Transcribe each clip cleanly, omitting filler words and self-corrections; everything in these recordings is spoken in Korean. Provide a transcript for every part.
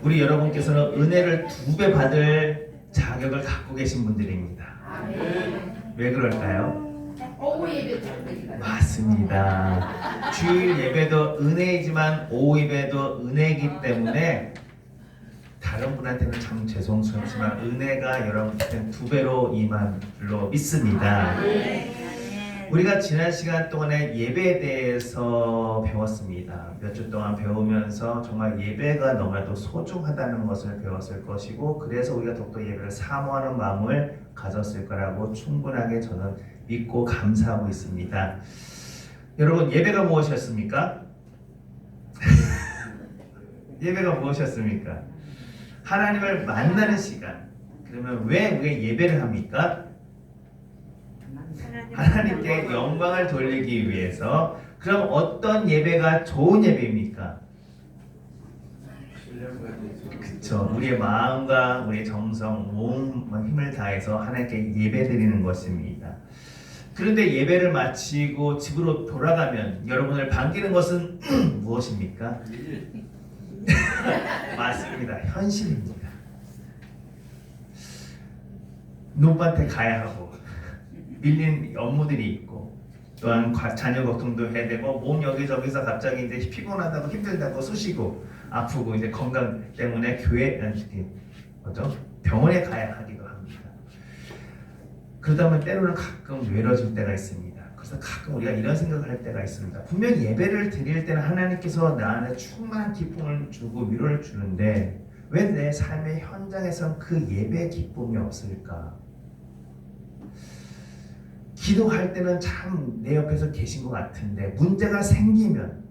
우리 여러분께서는 은혜를 2배 받을 자격을 갖고 계신 분들입니다. 왜 그럴까요? 맞습니다. 주일 예배도 은혜이지만 오후 예배도 은혜이기 때문에 다른 분한테는 참 죄송스럽지만 은혜가 여러분한테는 2배로 임한 줄로 믿습니다. 우리가 지난 시간 동안에 예배에 대해서 배웠습니다. 몇 주 동안 배우면서 정말 예배가 너무나도 소중하다는 것을 배웠을 것이고, 그래서 우리가 더욱더 예배를 사모하는 마음을 가졌을 거라고 충분하게 저는 믿고 감사하고 있습니다. 여러분, 예배가 무엇이었습니까? 예배가 무엇이었습니까? 하나님을 만나는 시간. 그러면 왜 우리가 예배를 합니까? 하나님께 영광을 돌리기 위해서. 그럼 어떤 예배가 좋은 예배입니까? 그쵸. 우리의 마음과 우리의 정성, 몸, 힘을 다해서 하나님께 예배드리는 것입니다. 그런데 예배를 마치고 집으로 돌아가면 여러분을 반기는 것은 무엇입니까? 맞습니다. 현실입니다. 노밭에 가야 하고 밀린 업무들이 있고 또한 자녀 걱정도 해야 되고 몸 여기저기서 갑자기 이제 피곤하다고 힘들다고 쑤시고 아프고 이제 건강 때문에 병원에 가야 하기도 합니다. 그러다 보면 때로는 가끔 외로워질 때가 있습니다. 그래서 가끔 우리가 이런 생각을 할 때가 있습니다. 분명히 예배를 드릴 때는 하나님께서 나 안에 충만한 기쁨을 주고 위로를 주는데 왜 내 삶의 현장에선 그 예배의 기쁨이 없을까? 기도할 때는 참 내 옆에서 계신 것 같은데 문제가 생기면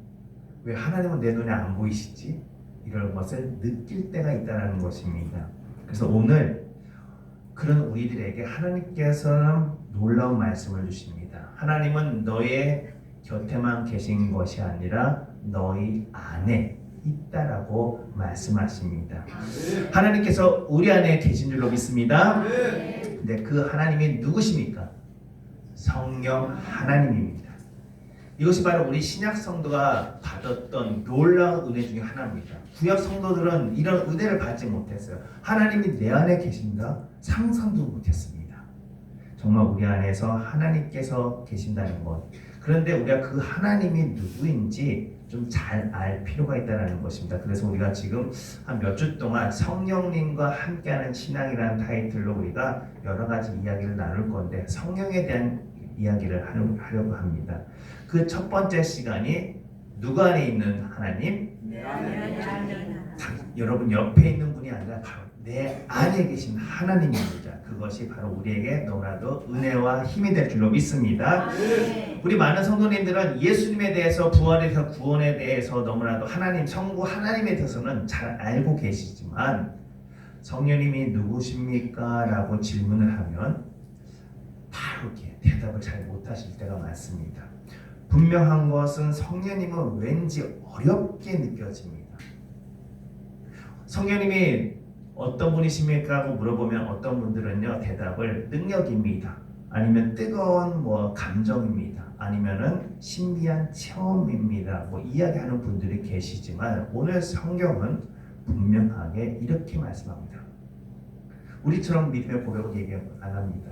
왜 하나님은 내 눈에 안 보이시지? 이런 것을 느낄 때가 있다는 것입니다. 그래서 오늘 그런 우리들에게 하나님께서는 놀라운 말씀을 주십니다. 하나님은 너의 곁에만 계신 것이 아니라 너희 안에 있다라고 말씀하십니다. 하나님께서 우리 안에 계신 줄로 믿습니다. 근데 그 하나님이 누구십니까? 성령 하나님입니다. 이것이 바로 우리 신약 성도가 받았던 놀라운 은혜 중에 하나입니다. 구약 성도들은 이런 은혜를 받지 못했어요. 하나님이 내 안에 계신가? 상상도 못했습니다. 정말 우리 안에서 하나님께서 계신다는 것. 그런데 우리가 그 하나님이 누구인지 좀 잘 알 필요가 있다는 것입니다. 그래서 우리가 지금 한 몇 주 동안 성령님과 함께하는 신앙이라는 타이틀로 우리가 여러 가지 이야기를 나눌 건데 성령에 대한 이야기를 하려고 합니다. 그 첫 번째 시간이 누구 안에 있는 하나님? 여러분 옆에 있는 분이 아니라 바로 내 안에 계신 하나님입니다. 그것이 바로 우리에게 너무나도 은혜와 힘이 될 줄로 믿습니다. 우리 많은 성도님들은 예수님에 대해서 부활에 대해서 구원에 대해서 너무나도 하나님 성부 하나님에 대해서는 잘 알고 계시지만 성령님이 누구십니까? 라고 질문을 하면 바로 이렇게 대답을 잘 못하실 때가 많습니다. 분명한 것은 성령님은 왠지 어렵게 느껴집니다. 성령님이 어떤 분이십니까? 하고 물어보면 어떤 분들은요 대답을 능력입니다. 아니면 뜨거운 감정입니다. 아니면은 신비한 체험입니다. 이야기하는 분들이 계시지만 오늘 성경은 분명하게 이렇게 말씀합니다. 우리처럼 믿음의 고백을 얘기 안 합니다.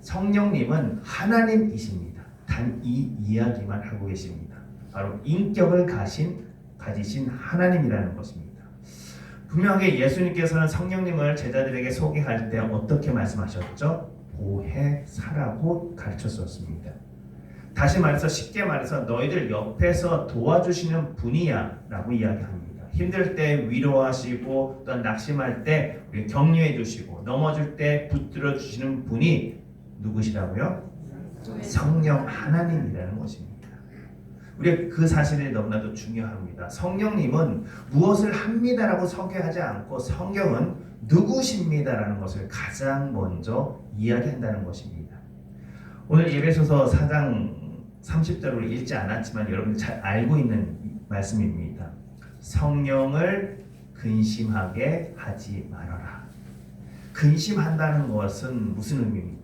성령님은 하나님이십니다. 단 이 이야기만 하고 계십니다. 바로 인격을 가지신 하나님이라는 것입니다. 분명하게 예수님께서는 성령님을 제자들에게 소개할 때 어떻게 말씀하셨죠? 보혜사라고 가르쳤었습니다. 다시 말해서 쉽게 말해서 너희들 옆에서 도와주시는 분이야 라고 이야기합니다. 힘들 때 위로하시고 또 낙심할 때 격려해 주시고 넘어질 때 붙들어 주시는 분이 누구시라고요? 성령 하나님이라는 것입니다. 우리 그 사실이 너무나도 중요합니다. 성령님은 무엇을 합니다라고 소개하지 않고 성경은 누구십니다라는 것을 가장 먼저 이야기한다는 것입니다. 오늘 예배소서 4장 30절을 읽지 않았지만 여러분이 잘 알고 있는 말씀입니다. 성령을 근심하게 하지 말아라. 근심한다는 것은 무슨 의미입니까?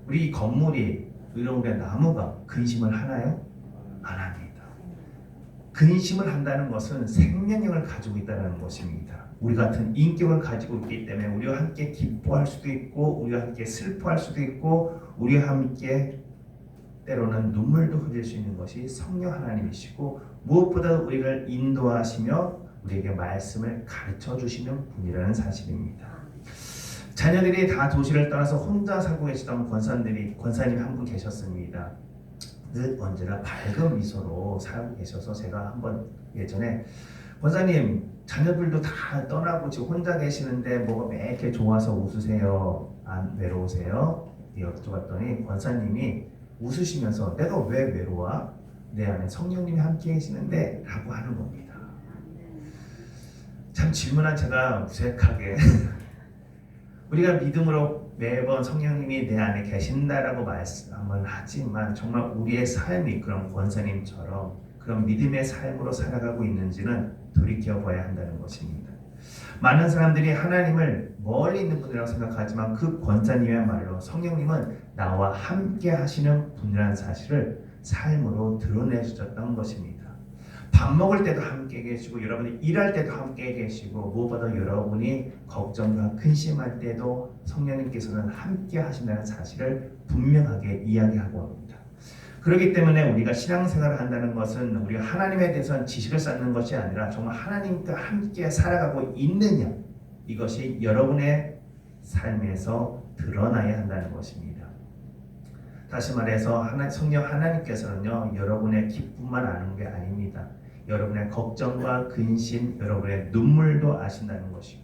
우리 건물이 이런 나무가 근심을 하나요? 안 합니다. 근심을 한다는 것은 생명력을 가지고 있다는 것입니다. 우리 같은 인격을 가지고 있기 때문에 우리와 함께 기뻐할 수도 있고 우리와 함께 슬퍼할 수도 있고 우리와 함께 때로는 눈물도 흘릴 수 있는 것이 성령 하나님이시고 무엇보다 우리를 인도하시며 우리에게 말씀을 가르쳐 주시는 분이라는 사실입니다. 자녀들이 다 도시를 떠나서 혼자 살고 계시던 권사님이 한 분 계셨습니다. 늘 언제나 밝은 미소로 살고 계셔서 제가 한번 예전에 권사님 자녀들도 다 떠나고 지금 혼자 계시는데 뭐가 왜 이렇게 좋아서 웃으세요? 안 외로우세요? 여쭤봤더니 권사님이 웃으시면서 내가 왜 외로워? 내 안에 성령님이 함께 계시는데 라고 하는 겁니다. 참 질문한 제가 무색하게 우리가 믿음으로 매번 성령님이 내 안에 계신다라고 말씀을 하지만 정말 우리의 삶이 그런 권사님처럼 그런 믿음의 삶으로 살아가고 있는지는 돌이켜봐야 한다는 것입니다. 많은 사람들이 하나님을 멀리 있는 분이라고 생각하지만 그 권사님이야말로 성령님은 나와 함께 하시는 분이라는 사실을 삶으로 드러내주셨던 것입니다. 밥 먹을 때도 함께 계시고 여러분이 일할 때도 함께 계시고 무엇보다 여러분이 걱정과 근심할 때도 성령님께서는 함께 하신다는 사실을 분명하게 이야기하고 합니다. 그렇기 때문에 우리가 신앙생활을 한다는 것은 우리가 하나님에 대해서는 지식을 쌓는 것이 아니라 정말 하나님과 함께 살아가고 있느냐 이것이 여러분의 삶에서 드러나야 한다는 것입니다. 다시 말해서 성령 하나님께서는요 여러분의 기쁨만 아는 게 아닙니다. 여러분의 걱정과 근심, 여러분의 눈물도 아신다는 것이고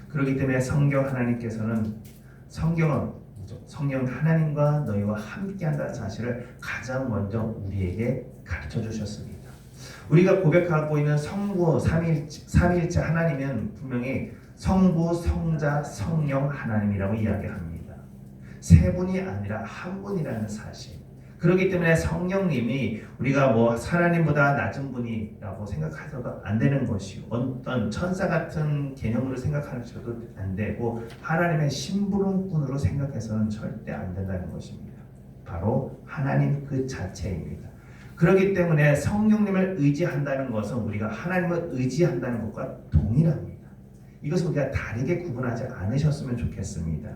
그렇기 때문에 성령 하나님께서는 성령 하나님과 너희와 함께한다는 사실을 가장 먼저 우리에게 가르쳐 주셨습니다. 우리가 고백하고 있는 성부 삼위일체 하나님은 분명히 성부, 성자, 성령 하나님이라고 이야기합니다. 세 분이 아니라 한 분이라는 사실. 그렇기 때문에 성령님이 우리가 뭐 하나님보다 낮은 분이라고 생각해서도 안 되는 것이고 어떤 천사 같은 개념으로 생각하셔도 안 되고 하나님의 심부름꾼으로 생각해서는 절대 안 된다는 것입니다. 바로 하나님 그 자체입니다. 그렇기 때문에 성령님을 의지한다는 것은 우리가 하나님을 의지한다는 것과 동일합니다. 이것을 우리가 다르게 구분하지 않으셨으면 좋겠습니다.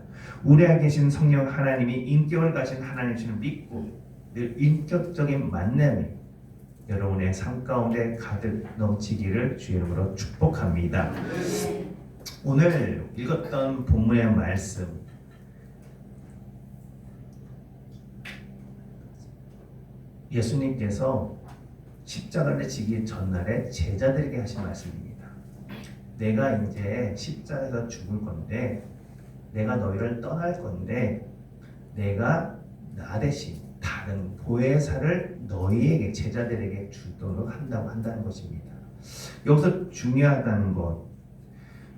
우리 안에 계신 성령 하나님이 인격을 가진 하나님이시를 믿고 늘 인격적인 만남이 여러분의 삶 가운데 가득 넘치기를 주의 이름으로 축복합니다. 오늘 읽었던 본문의 말씀 예수님께서 십자가를 지기 전날에 제자들에게 하신 말씀입니다. 내가 이제 십자가에서 죽을 건데 내가 너희를 떠날 건데 내가 나 대신 다른 보혜사를 너희에게 제자들에게 주도록 한다는 것입니다. 여기서 중요하다는 것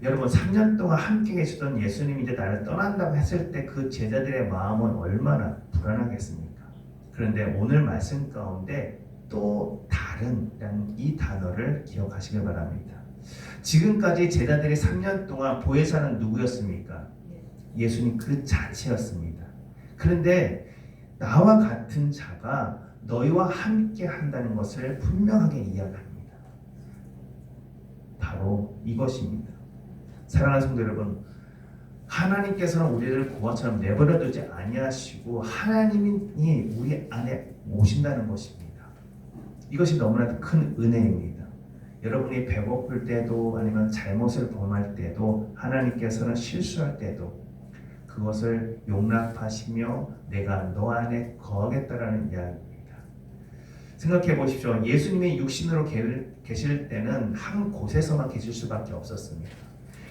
여러분 3년 동안 함께 계시던 예수님이 이제 나를 떠난다고 했을 때 그 제자들의 마음은 얼마나 불안하겠습니까? 그런데 오늘 말씀 가운데 또 다른 이 단어를 기억하시길 바랍니다. 지금까지 제자들이 3년 동안 보혜사는 누구였습니까? 예수님 그 자체였습니다. 그런데 나와 같은 자가 너희와 함께 한다는 것을 분명하게 이야기합니다. 바로 이것입니다. 사랑하는 성도 여러분, 하나님께서는 우리를 고아처럼 내버려 두지 아니하시고 하나님이 우리 안에 오신다는 것입니다. 이것이 너무나 큰 은혜입니다. 여러분이 배고플 때도 아니면 잘못을 범할 때도 하나님께서는 실수할 때도 그것을 용납하시며 내가 너 안에 거하겠다라는 이야기입니다. 생각해 보십시오. 예수님이 육신으로 계실 때는 한 곳에서만 계실 수밖에 없었습니다.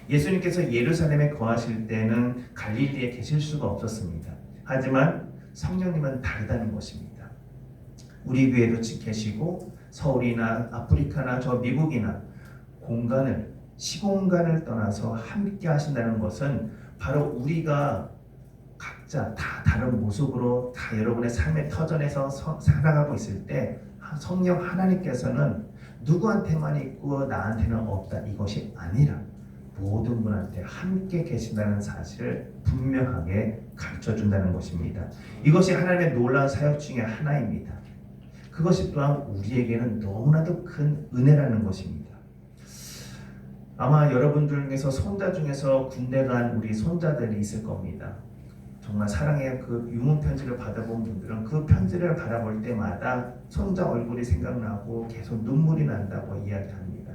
예수님께서 예루살렘에 거하실 때는 갈릴리에 계실 수가 없었습니다. 하지만 성령님은 다르다는 것입니다. 우리 교회도 계시고 서울이나 아프리카나 저 미국이나 시공간을 떠나서 함께 하신다는 것은 바로 우리가 각자 다 다른 모습으로 다 여러분의 삶의 터전에서 살아가고 있을 때 성령 하나님께서는 누구한테만 있고 나한테는 없다 이것이 아니라 모든 분한테 함께 계신다는 사실을 분명하게 가르쳐준다는 것입니다. 이것이 하나님의 놀라운 사역 중에 하나입니다. 그것이 또한 우리에게는 너무나도 큰 은혜라는 것입니다. 아마 여러분들 중에서 손자 중에서 군대 간 우리 손자들이 있을 겁니다. 정말 사랑의 그 유문 편지를 받아본 분들은 그 편지를 바라볼 때마다 손자 얼굴이 생각나고 계속 눈물이 난다고 이야기합니다.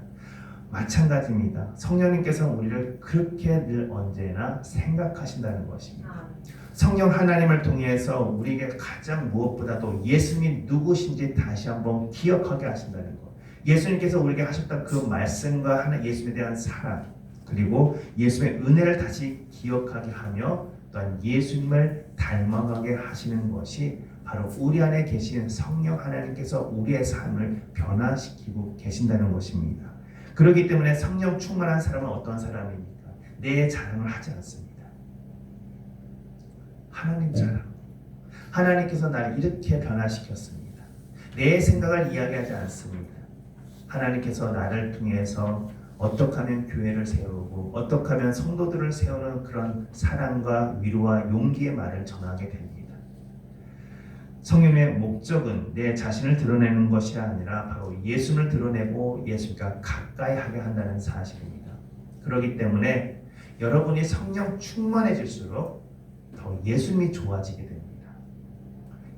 마찬가지입니다. 성령님께서 우리를 그렇게 늘 언제나 생각하신다는 것입니다. 성령 하나님을 통해서 우리에게 가장 무엇보다도 예수님이 누구신지 다시 한번 기억하게 하신다는 것. 예수님께서 우리에게 하셨던 그 말씀과 하는 예수님에 대한 사랑, 그리고 예수님의 은혜를 다시 기억하게 하며 또한 예수님을 닮아가게 하시는 것이 바로 우리 안에 계신 성령 하나님께서 우리의 삶을 변화시키고 계신다는 것입니다. 그렇기 때문에 성령 충만한 사람은 어떤 사람입니까? 내 자랑을 하지 않습니다. 하나님 자랑. 하나님께서 나를 이렇게 변화시켰습니다. 내 생각을 이야기하지 않습니다. 하나님께서 나를 통해서 어떻게 하면 교회를 세우고 어떻게 하면 성도들을 세우는 그런 사랑과 위로와 용기의 말을 전하게 됩니다. 성령의 목적은 내 자신을 드러내는 것이 아니라 바로 예수를 드러내고 예수가 가까이 하게 한다는 사실입니다. 그렇기 때문에 여러분이 성령 충만해질수록 더 예수님이 좋아지게 됩니다.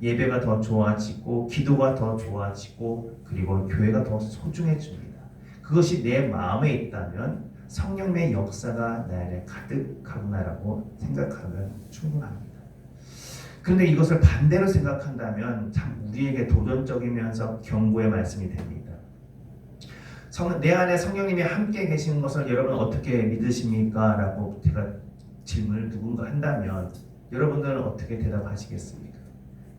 예배가 더 좋아지고 기도가 더 좋아지고 그리고 교회가 더 소중해집니다. 그것이 내 마음에 있다면 성령의 역사가 내 안에 가득하구나라고 생각하면 충분합니다. 그런데 이것을 반대로 생각한다면 참 우리에게 도전적이면서 경고의 말씀이 됩니다. 내 안에 성령님이 함께 계시는 것을 여러분 어떻게 믿으십니까? 라고 제가 질문을 누군가 한다면 여러분들은 어떻게 대답하시겠습니까?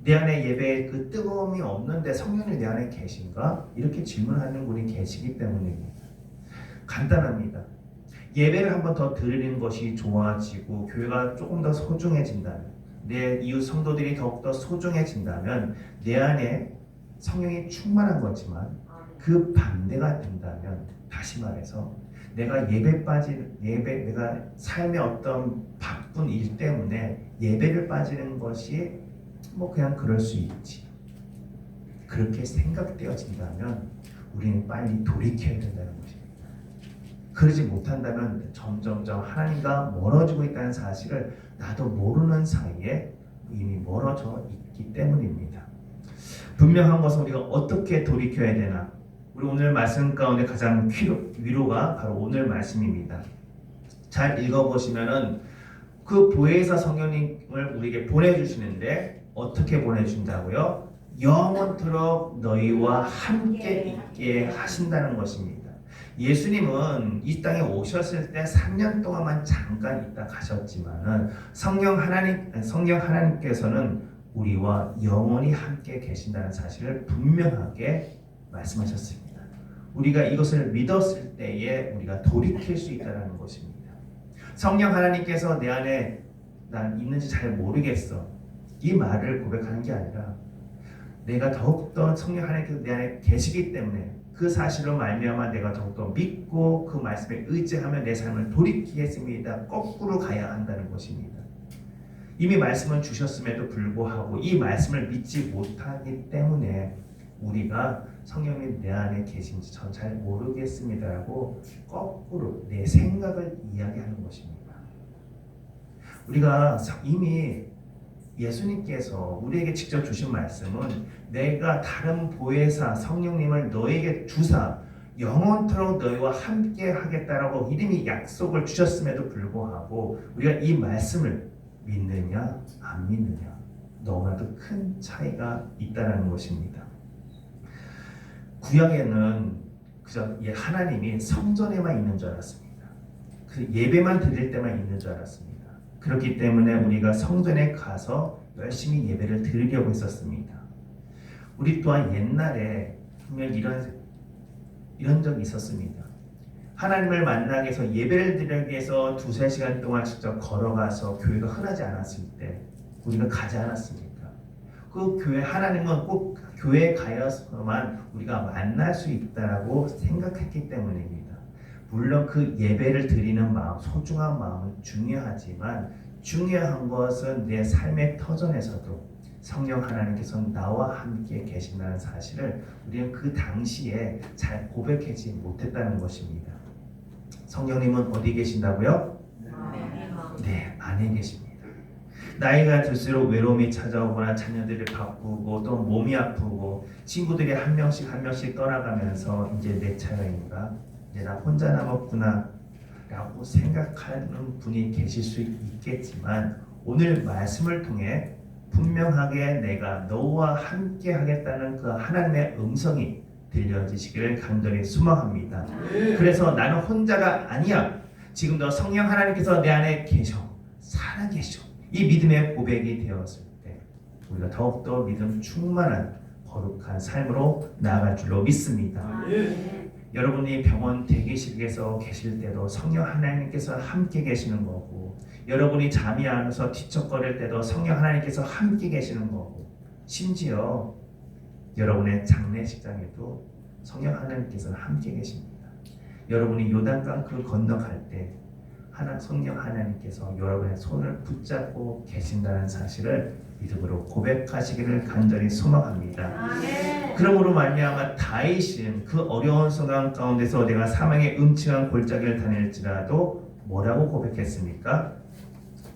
내 안에 예배에 그 뜨거움이 없는데 성령이 내 안에 계신가? 이렇게 질문하는 분이 계시기 때문입니다. 간단합니다. 예배를 한 번 더 드리는 것이 좋아지고 교회가 조금 더 소중해진다면, 내 이웃 성도들이 더욱더 소중해진다면 내 안에 성령이 충만한 거지만 그 반대가 된다면, 다시 말해서 내가 내가 삶의 어떤 바쁜 일 때문에 예배를 빠지는 것이 그냥 그럴 수 있지, 그렇게 생각되어진다면 우리는 빨리 돌이켜야 된다는 것입니다. 그러지 못한다면 점점점 하나님과 멀어지고 있다는 사실을 나도 모르는 사이에 이미 멀어져 있기 때문입니다. 분명한 것은 우리가 어떻게 돌이켜야 되나? 우리 오늘 말씀 가운데 가장 위로가 바로 오늘 말씀입니다. 잘 읽어보시면은 그 보혜사 성령님을 우리에게 보내주시는데 어떻게 보내준다고요? 영원토록 너희와 함께 있게 하신다는 것입니다. 예수님은 이 땅에 오셨을 때 3년 동안만 잠깐 있다 가셨지만은 성령 하나님께서는 우리와 영원히 함께 계신다는 사실을 분명하게 말씀하셨습니다. 우리가 이것을 믿었을 때에 우리가 돌이킬 수 있다는 것입니다. 성령 하나님께서 내 안에 난 있는지 잘 모르겠어, 이 말을 고백하는 게 아니라 내가 더욱더 성령 하나님께서 내 안에 계시기 때문에 그 사실로 말미암아 내가 더욱더 믿고 그 말씀에 의지하며 내 삶을 돌이키겠습니다. 거꾸로 가야 한다는 것입니다. 이미 말씀을 주셨음에도 불구하고 이 말씀을 믿지 못하기 때문에 우리가 성령님 내 안에 계신지 전 잘 모르겠습니다라고 거꾸로 내 생각을 이야기하는 것입니다. 우리가 이미 예수님께서 우리에게 직접 주신 말씀은 내가 다른 보혜사 성령님을 너에게 주사 영원토록 너희와 함께 하겠다라고 이름이 약속을 주셨음에도 불구하고 우리가 이 말씀을 믿느냐 안 믿느냐 너무나도 큰 차이가 있다는 것입니다. 구약에는 그저 하나님이 성전에만 있는 줄 알았습니다. 그 예배만 드릴 때만 있는 줄 알았습니다. 그렇기 때문에 우리가 성전에 가서 열심히 예배를 드리려고 했었습니다. 우리 또한 옛날에 분명 이런 적이 있었습니다. 하나님을 만나기 위해서 예배를 드리기 위해서 2-3시간 동안 직접 걸어가서 교회가 흔하지 않았을 때 우리가 가지 않았습니까? 그 교회, 하나님은 꼭 교회에 가야만 우리가 만날 수 있다라고 생각했기 때문입니다. 물론 그 예배를 드리는 마음, 소중한 마음은 중요하지만 중요한 것은 내 삶의 터전에서도 성령 하나님께서 나와 함께 계신다는 사실을 우리는 그 당시에 잘 고백하지 못했다는 것입니다. 성령님은 어디 계신다고요? 네, 안에 계십니다. 나이가 들수록 외로움이 찾아오거나 자녀들이 바쁘고 또 몸이 아프고 친구들이 한 명씩 떠나가면서 이제 내 차례인가? 이제 나 혼자 남았구나 라고 생각하는 분이 계실 수 있겠지만 오늘 말씀을 통해 분명하게 내가 너와 함께 하겠다는 그 하나님의 음성이 들려지시기를 간절히 소망합니다. 그래서 나는 혼자가 아니야. 지금도 성령 하나님께서 내 안에 계셔. 살아계셔. 이 믿음의 고백이 되었을 때 우리가 더욱더 믿음 충만한 거룩한 삶으로 나아갈 줄로 믿습니다. 여러분이 병원 대기실에서 계실 때도 성령 하나님께서 함께 계시는 거고, 여러분이 잠이 안 와서 뒤척거릴 때도 성령 하나님께서 함께 계시는 거고, 심지어 여러분의 장례식장에도 성령 하나님께서는 함께 계십니다. 여러분이 요단강 그 건너갈 때 성령 하나님께서 여러분의 손을 붙잡고 계신다는 사실을 믿음으로 고백하시기를 간절히 소망합니다. 아멘. 그러므로 말미암아 다윗은 그 어려운 상황 가운데서 내가 사망의 음침한 골짜기를 다닐지라도 뭐라고 고백했습니까?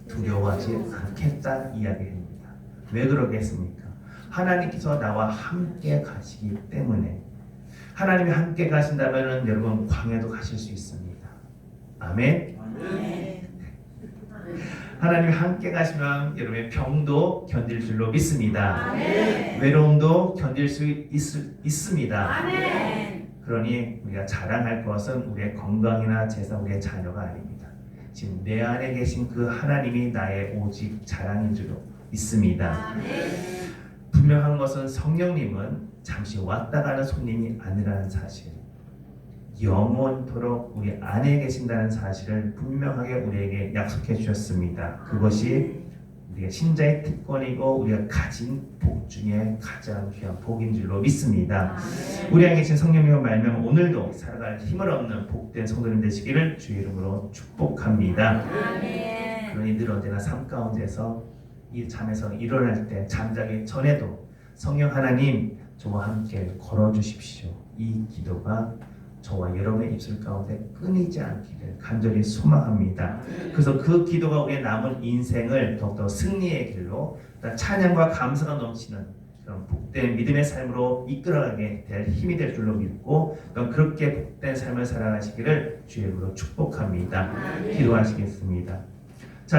두려워하지 않겠다 이야기합니다. 왜 그러겠습니까? 하나님께서 나와 함께 가시기 때문에. 하나님이 함께 가신다면 여러분 광야도 가실 수 있습니다. 아멘. 하나님이 함께 가시면 여러분의 병도 견딜 줄로 믿습니다. 아멘. 외로움도 견딜 수 있습니다. 아멘. 그러니 우리가 자랑할 것은 우리의 건강이나 재산, 우리의 자녀가 아닙니다. 지금 내 안에 계신 그 하나님이 나의 오직 자랑인 줄로 믿습니다. 아멘. 분명한 것은 성령님은 잠시 왔다 가는 손님이 아니라는 사실, 영원토록 우리 안에 계신다는 사실을 분명하게 우리에게 약속해 주셨습니다. 그것이 우리가 신자의 특권이고 우리가 가진 복 중에 가장 귀한 복인 줄로 믿습니다. 우리 안에 계신 성령님을 말미암아 오늘도 살아갈 힘을 얻는 복된 성도님 되시기를 주의 이름으로 축복합니다. 그러니 늘 언제나 삶 가운데서 이 잠에서 일어날 때 잠자기 전에도 성령 하나님 저와 함께 걸어주십시오. 이 기도가 저와 여러분의 입술 가운데 끊이지 않기를 간절히 소망합니다. 그래서 그 기도가 우리의 남은 인생을 더욱더 승리의 길로 찬양과 감사가 넘치는 그런 복된 믿음의 삶으로 이끌어가게 될 힘이 될 줄로 믿고 그렇게 복된 삶을 살아가시기를 주의 이름으로 축복합니다. 기도하시겠습니다.